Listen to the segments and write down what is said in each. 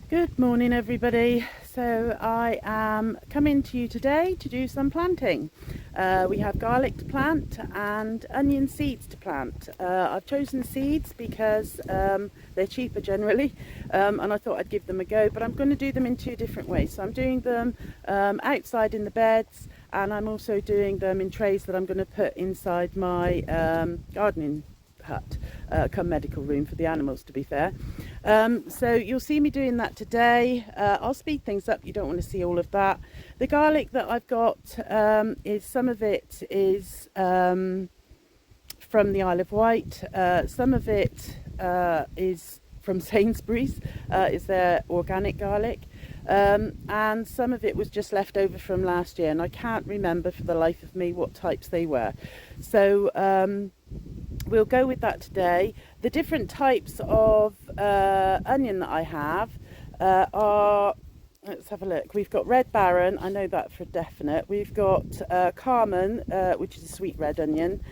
Good morning, everybody. So I am coming to you today to do some planting. We have garlic to plant and onion seeds to plant. I've chosen seeds because they're cheaper generally, and I thought I'd give them a go, but I'm going to do them in two different ways. So I'm doing them outside in the beds, and I'm also doing them in trays that I'm going to put inside my gardening hut, come medical room for the animals, to be fair. So you'll see me doing that today. I'll speed things up, you don't want to see all of that. The garlic that I've got is, some of it is from the Isle of Wight, some of it is from Sainsbury's, is their organic garlic, and some of it was just left over from last year, and I can't remember for the life of me what types they were. So we'll go with that today. The different types of onion that I have are, let's have a look. We've got Red Baron, I know that for definite. We've got Carmen, which is a sweet red onion.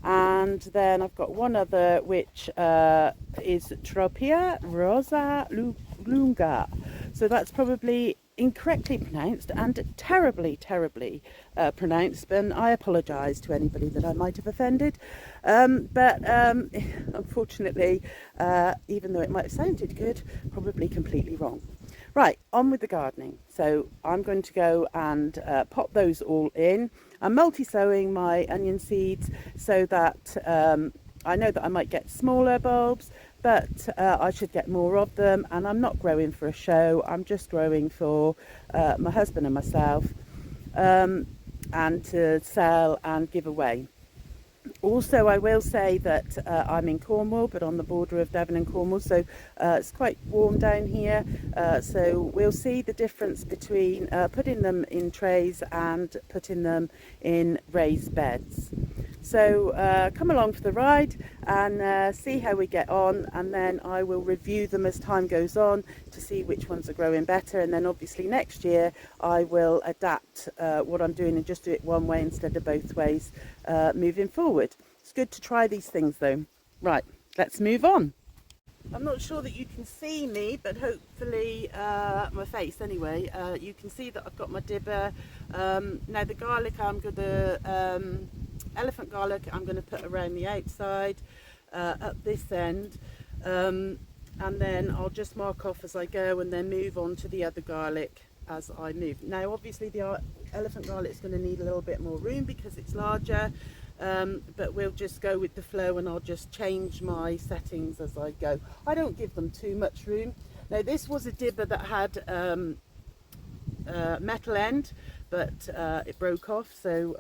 And then I've got one other, which is Tropea Rosa Lunga. So that's probably incorrectly pronounced and terribly pronounced, and I apologise to anybody that I might have offended, but unfortunately, even though it might have sounded good, probably completely wrong. Right, on with the gardening. So I'm going to go and pop those all in. I'm multi-sowing my onion seeds so that I know that I might get smaller bulbs, but I should get more of them, and I'm not growing for a show. I'm just growing for my husband and myself, and to sell and give away. Also, I will say that I'm in Cornwall, but on the border of Devon and Cornwall, so it's quite warm down here. So we'll see the difference between putting them in trays and putting them in raised beds. So come along for the ride and see how we get on, and then I will review them as time goes on to see which ones are growing better, and then obviously next year I will adapt what I'm doing and just do it one way instead of both ways moving forward. It's good to try these things though. Right, let's move on. I'm not sure that you can see me, but hopefully my face anyway, you can see that I've got my dibber. Now the garlic, I'm going to elephant garlic, I'm going to put around the outside at this end, and then I'll just mark off as I go and then move on to the other garlic as I move. Now obviously the elephant garlic is going to need a little bit more room because it's larger, but we'll just go with the flow, and I'll just change my settings as I go. I don't give them too much room. Now this was a dibber that had metal end, but it broke off, so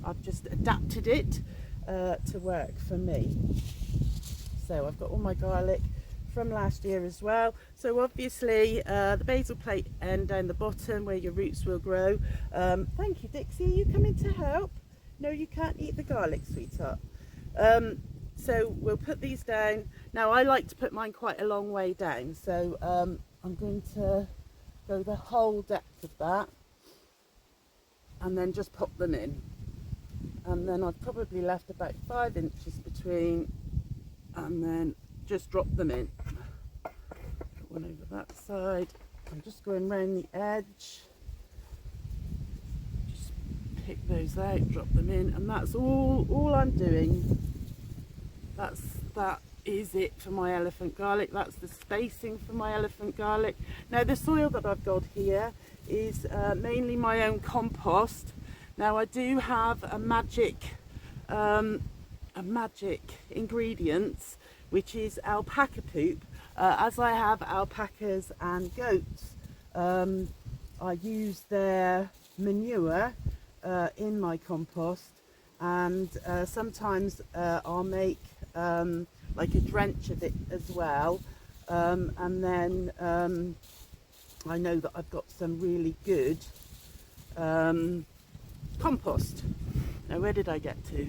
I've just adapted it to work for me. So I've got all my garlic from last year as well. So obviously the basil plate end down the bottom where your roots will grow. Thank you, Dixie. Are you coming to help? No, you can't eat the garlic, sweetheart. So we'll put these down. Now I like to put mine quite a long way down, so I'm going to go the whole depth of that and then just pop them in. And then I've probably left about 5 inches between, and then just drop them in. Put one over that side. I'm just going round the edge. Just pick those out, drop them in, and that's all I'm doing. That is it for my elephant garlic. That's the spacing for my elephant garlic. Now the soil that I've got here is mainly my own compost. Now I do have a magic ingredients, which is alpaca poop. As I have alpacas and goats, I use their manure in my compost, and sometimes I'll make like a drench of it as well, and then I know that I've got some really good compost. Now where did I get to?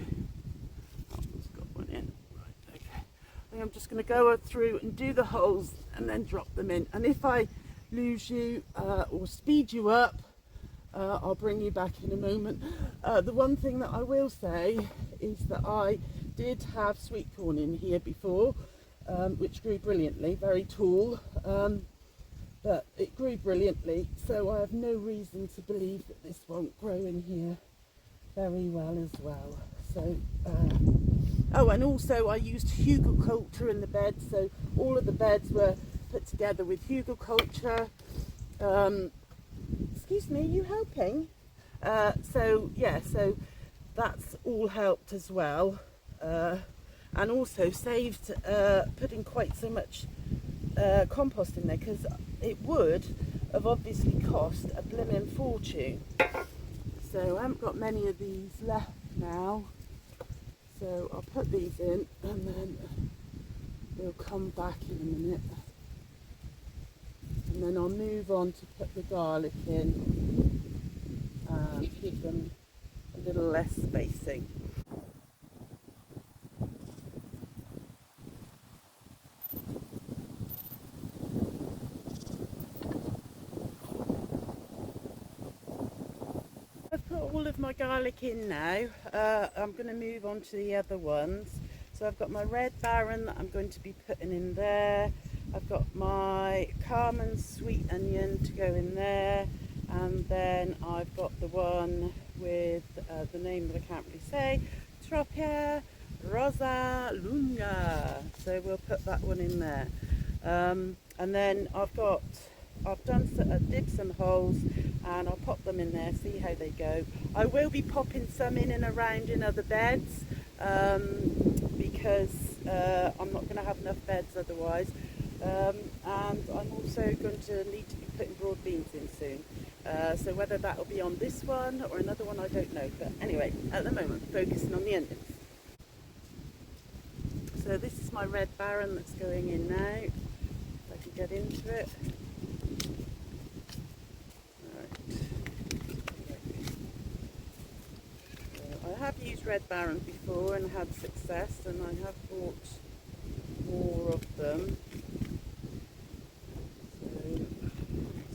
Oh, it's got one in. Right, okay. I think I'm just going to go through and do the holes and then drop them in, and if I lose you or speed you up, I'll bring you back in a moment. The one thing that I will say is that I did have sweet corn in here before, which grew brilliantly, very tall, but it grew brilliantly, so I have no reason to believe that this won't grow in here very well as well. So, oh, and also I used hugelkultur in the beds, so all of the beds were put together with hugelkultur. Excuse me, are you helping? So yeah, so that's all helped as well, and also saved putting quite so much compost in there, because it would have obviously cost a blimmin' fortune. So I haven't got many of these left now, so I'll put these in and then we'll come back in a minute, and then I'll move on to put the garlic in and give them a little less spacing. I've put all of my garlic in now. I'm going to move on to the other ones. So I've got my Red Baron that I'm going to be putting in there. I've got my Carmen sweet onion to go in there, and then I've got the one with the name that I can't really say, Tropea Rosa Lunga. So we'll put that one in there. And then I did some holes, and I'll pop them in there, see how they go. I will be popping some in and around in other beds, because I'm not going to have enough beds otherwise. And I'm also going to need to be putting broad beans in soon. So whether that will be on this one or another one, I don't know. But anyway, at the moment, focusing on the onions. So this is my Red Baron that's going in now. If I can get into it. I have used Red Baron before and had success, and I have bought more of them. So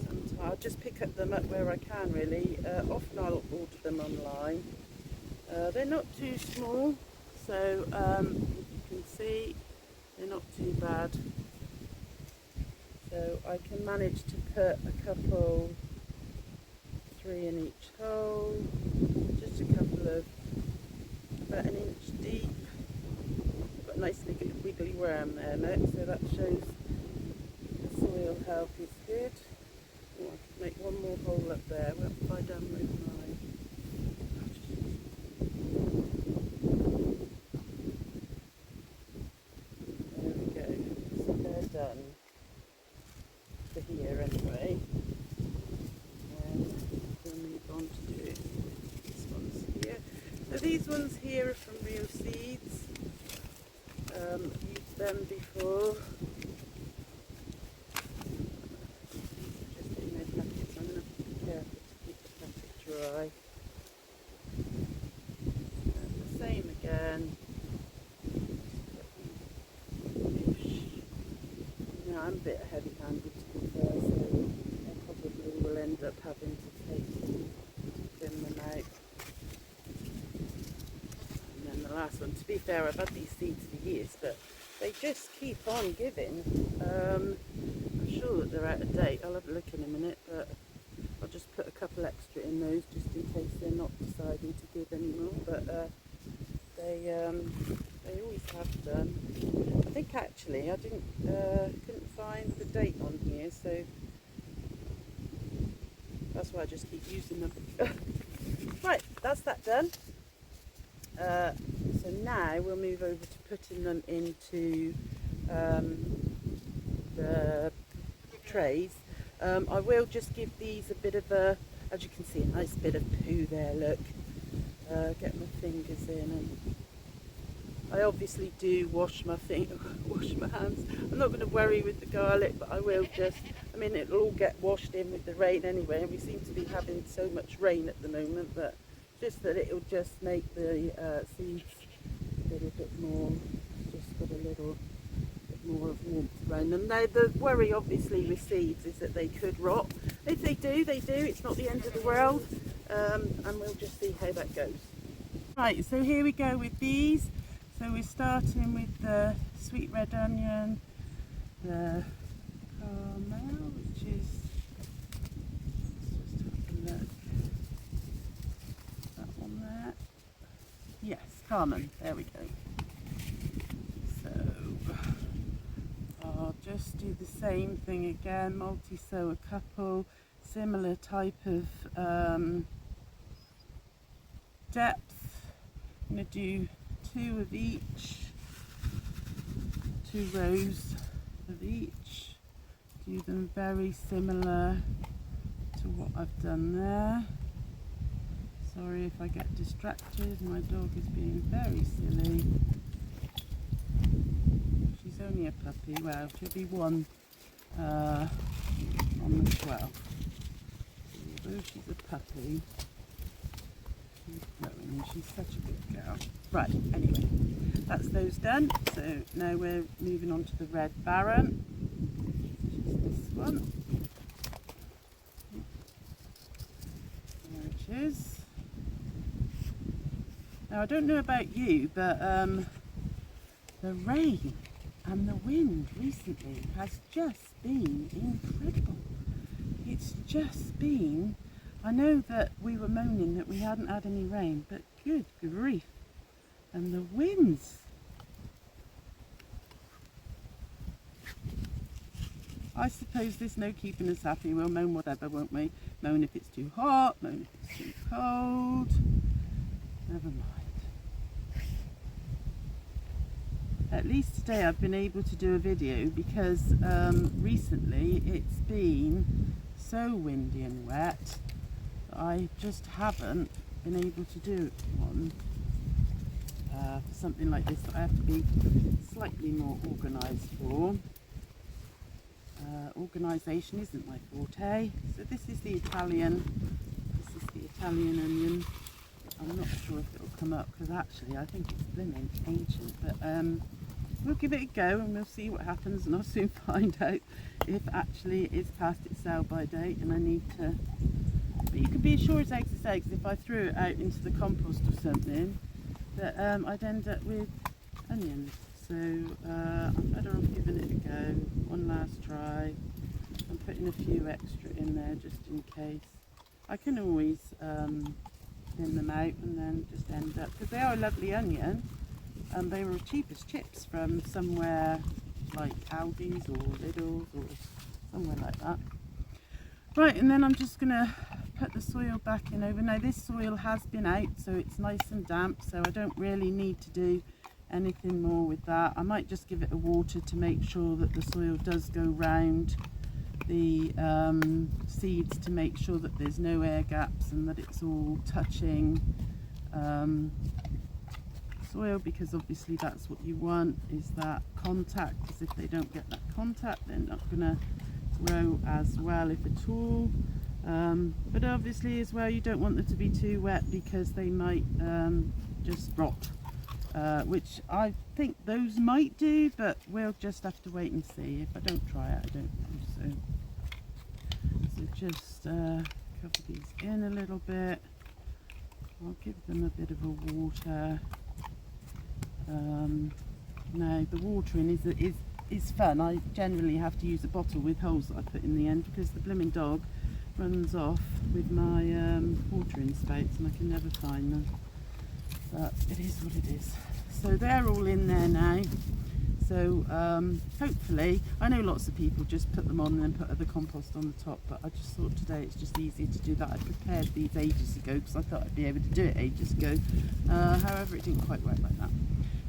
sometimes I'll just pick them up where I can, really. Often I'll order them online. They're not too small, so you can see they're not too bad. So I can manage to put a couple, 3 in each hole, just a couple of about an inch deep. Got a nice wiggly worm there, look, so that shows the soil health is good. Oh, I could make one more hole up there. What have I done with mine? There we go. So they're done for here anyway. And we'll move on to do these ones here. So these ones here are from Real Seeds. Used them before. Just in their packets. I'm going to be careful to keep the packet dry. And the same again. Now I'm a bit heavy-handed to be fair, so I probably will end up having to thin them out. The last one, to be fair, I've had these seeds for years, but they just keep on giving. I'm sure that they're out of date. I'll have a look in a minute, but I'll just put a couple extra in those just in case they're not deciding to give anymore. But they always have done. I think actually I couldn't find the date on here, so that's why I just keep using them. Right, that's that done. So now we'll move over to putting them into the trays. I will just give these a bit of a, as you can see, a nice bit of poo there, look. Get my fingers in, and I obviously do wash my hands. I'm not going to worry with the garlic, but I will just, I mean, it'll all get washed in with the rain anyway, and we seem to be having so much rain at the moment, but just that it'll just make the seeds a little bit more, just got a little bit more of warmth around them. Now the worry obviously with seeds is that they could rot. If they do, they do. It's not the end of the world, and we'll just see how that goes. Right, so here we go with these. So we're starting with the sweet red onion, the caramel, which is, let's just have a look, that one there, yes, Carmen, there we go. So I'll just do the same thing again, multi-sow a couple, similar type of depth. I'm going to do 2 of each, 2 rows of each, do them very similar to what I've done there. Sorry if I get distracted, my dog is being very silly. She's only a puppy, well she'll be 1 on the 12th. Although she's a puppy, she's growing and she's such a good girl. Right, anyway, that's those done. So now we're moving on to the Red Baron, which is this one. There it is. Now I don't know about you, but the rain and the wind recently has just been incredible. It's just been, I know that we were moaning that we hadn't had any rain, but good grief. And the winds. I suppose there's no keeping us happy. We'll moan whatever, won't we? Moan if it's too hot, moan if it's too cold. Never mind. At least today I've been able to do a video because recently it's been so windy and wet that I just haven't been able to do one for something like this that I have to be slightly more organised for. Organisation isn't my forte. So this is the Italian onion. I'm not sure if it'll come up because actually I think it's blimmin' ancient, but we'll give it a go and we'll see what happens, and I'll soon find out if actually it's past its sell-by date and I need to. But you can be as sure as eggs is eggs, if I threw it out into the compost or something, that I'd end up with onions. So I'm better off giving it a go, one last try. I'm putting a few extra in there just in case. I can always thin them out and then just end up, because they are a lovely onion, and they were cheap as chips from somewhere like Aldi's or Lidl's or somewhere like that. Right, and then I'm just going to put the soil back in over. Now this soil has been out, so it's nice and damp, so I don't really need to do anything more with that. I might just give it a water to make sure that the soil does go round the seeds, to make sure that there's no air gaps and that it's all touching soil, because obviously that's what you want, is that contact, because if they don't get that contact they're not going to grow as well, if at all. But obviously as well you don't want them to be too wet because they might just rot, which I think those might do, but we'll just have to wait and see. If I don't try it I don't know. So just cover these in a little bit. I'll give them a bit of a water. Now the watering is fun. I generally have to use a bottle with holes that I put in the end because the blooming dog runs off with my watering spouts and I can never find them. But it is what it is. So they're all in there now. So hopefully, I know lots of people just put them on and then put other compost on the top, but I just thought today it's just easier to do that. I prepared these ages ago because I thought I'd be able to do it ages ago. However, it didn't quite work like that.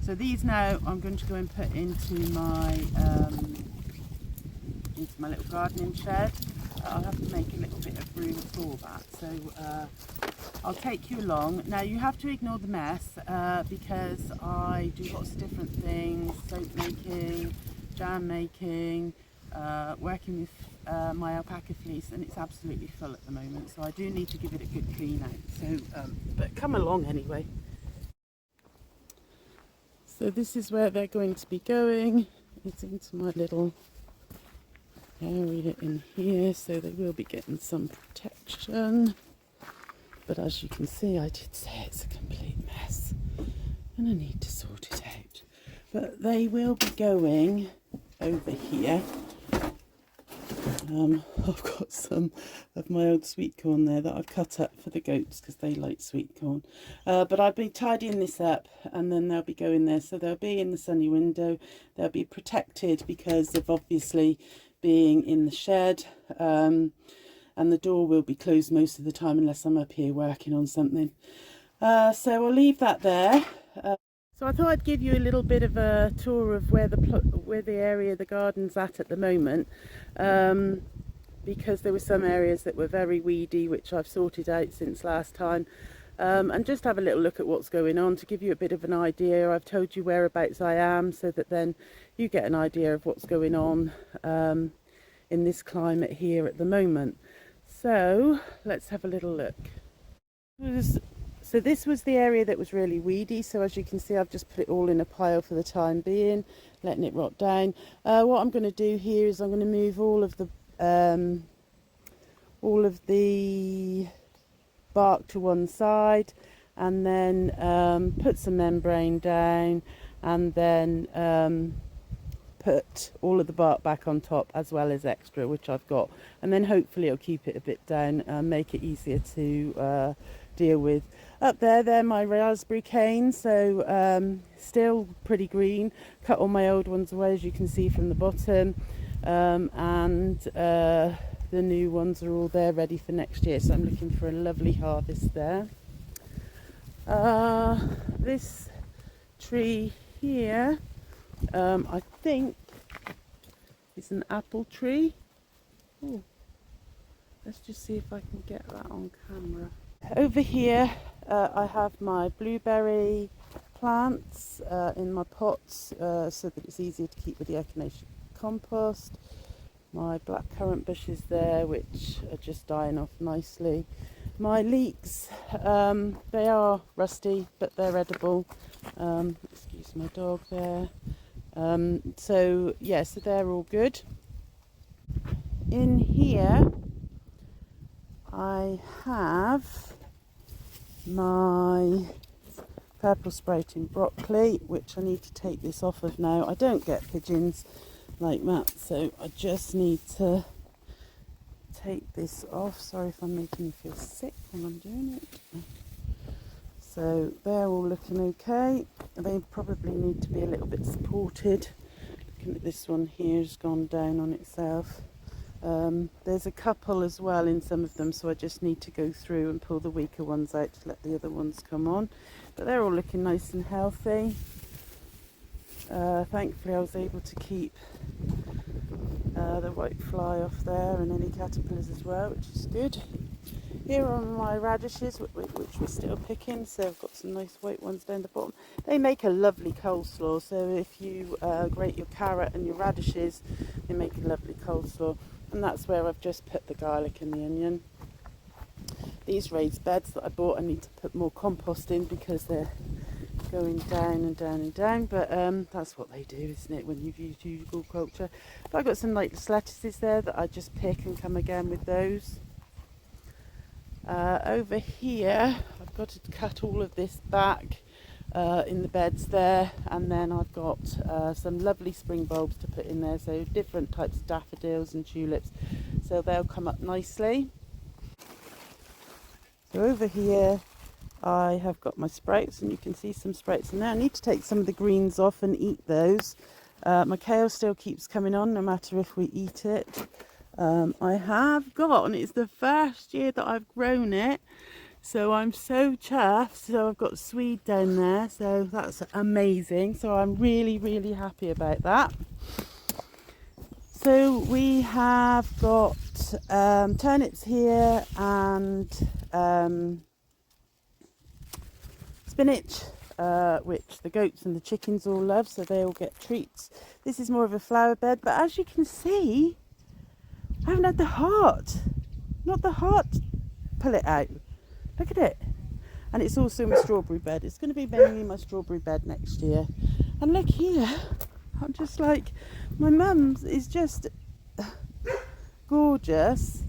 So these now I'm going to go and put into my little gardening shed. I'll have to make a little bit of room for that. So I'll take you along. Now you have to ignore the mess because I do lots of different things, soap making, jam making, working with my alpaca fleece, and it's absolutely full at the moment, so I do need to give it a good clean out. So, but come along anyway. So this is where they're going to be going. It's into my little area in here, so they will be getting some protection. But as you can see, I did say it's a complete mess and I need to sort it out. but they will be going over here. I've got some of my old sweet corn there that I've cut up for the goats because they like sweet corn. But I'll be tidying this up and then they'll be going there. So they'll be in the sunny window. They'll be protected because of obviously being in the shed. And the door will be closed most of the time unless I'm up here working on something. So I'll leave that there. So I thought I'd give you a little bit of a tour of where the area the garden's at the moment, because there were some areas that were very weedy, which I've sorted out since last time, and just have a little look at what's going on to give you a bit of an idea. I've told you whereabouts I am so that then you get an idea of what's going on in this climate here at the moment. So let's have a little look. So this was the area that was really weedy. So as you can see, I've just put it all in a pile for the time being, letting it rot down. What I'm going to do here is I'm going to move all of the bark to one side, and then put some membrane down, and then put all of the bark back on top as well as extra, which I've got, and then hopefully it'll keep it a bit down and make it easier to deal with. Up there, they're my raspberry canes, so still pretty green. Cut all my old ones away, as you can see from the bottom, and the new ones are all there ready for next year, so I'm looking for a lovely harvest there. This tree here, I think it's an apple tree. Ooh. Let's just see if I can get that on camera. Over here I have my blueberry plants in my pots so that it's easier to keep with the echinacea compost. My blackcurrant bushes there, which are just dying off nicely. My leeks, they are rusty but they're edible. Excuse my dog there. So yeah, so they're all good. In here I have my purple sprouting broccoli, which I need to take this off of now. I don't get pigeons like that, so I just need to take this off. Sorry if I'm making you feel sick when I'm doing it. So they're all looking okay. They probably need to be a little bit supported. Looking at this one here, has gone down on itself. There's a couple as well in some of them, so I just need to go through and pull the weaker ones out to let the other ones come on. But they're all looking nice and healthy. Thankfully I was able to keep the white fly off there and any caterpillars as well, which is good. Here are my radishes, which we're still picking, so I've got some nice white ones down the bottom. They make a lovely coleslaw, so if you grate your carrot and your radishes, they make a lovely coleslaw. And that's where I've just put the garlic and the onion. These raised beds that I bought, I need to put more compost in because they're going down and down and down, but that's what they do, isn't it, when you've used usual culture. But I've got some like lettuces there that I just pick and come again with those. Over here I've got to cut all of this back in the beds there, and then I've got some lovely spring bulbs to put in there, so different types of daffodils and tulips, so they'll come up nicely. So over here I have got my sprouts, and you can see some sprouts in there. I need to take some of the greens off and eat those. My kale still keeps coming on no matter if we eat it. I have got, and it's the first year that I've grown it, so I'm so chuffed. So I've got swede down there, so that's amazing. So I'm really, really happy about that. So we have got turnips here and spinach, which the goats and the chickens all love, so they all get treats. This is more of a flower bed, but as you can see, I haven't had the heart, not the heart, pull it out. Look at it. And it's also my strawberry bed. It's going to be mainly my strawberry bed next year. And look here, I'm just like, my mum's is just gorgeous.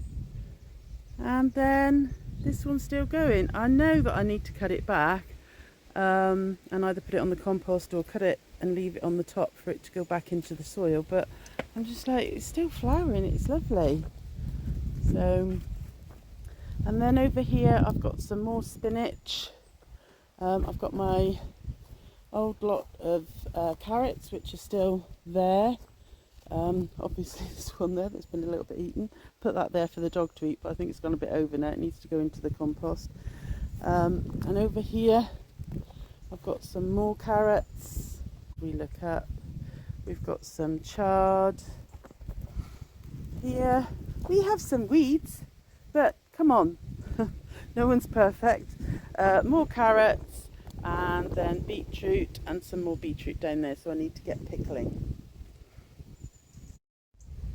And then this one's still going. I know that I need to cut it back and either put it on the compost or cut it and leave it on the top for it to go back into the soil, but I'm just like, it's still flowering, it's lovely. So, and then over here I've got some more spinach. I've got my old lot of carrots which are still there. Obviously this one there that's been a little bit eaten, put that there for the dog to eat, but I think it's gone a bit over now, it needs to go into the compost. And over here I've got some more carrots. We look up, we've got some chard. Here we have some weeds, but come on, no one's perfect. More carrots, and then beetroot, and some more beetroot down there, so I need to get pickling.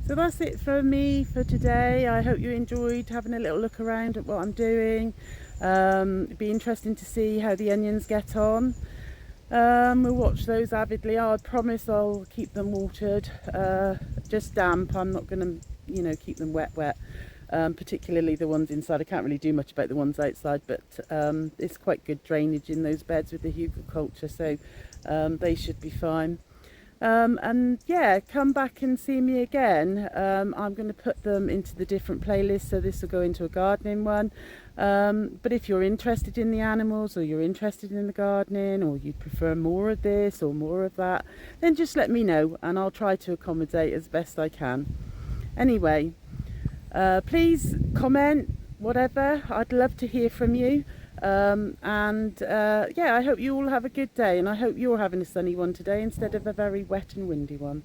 So that's it for me for today. I hope you enjoyed having a little look around at what I'm doing. It'd be interesting to see how the onions get on. We'll watch those avidly. I promise I'll keep them watered, just damp. I'm not going to, keep them wet. Particularly the ones inside. I can't really do much about the ones outside, but it's quite good drainage in those beds with the hugelkultur, so they should be fine. And yeah, come back and see me again. I'm going to put them into the different playlists, so this will go into a gardening one. But if you're interested in the animals, or you're interested in the gardening, or you prefer more of this or more of that, then just let me know and I'll try to accommodate as best I can. Anyway, please comment, whatever. I'd love to hear from you. Yeah, I hope you all have a good day, and I hope you're having a sunny one today instead of a very wet and windy one.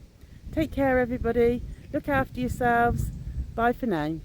Take care, everybody. Look after yourselves. Bye for now.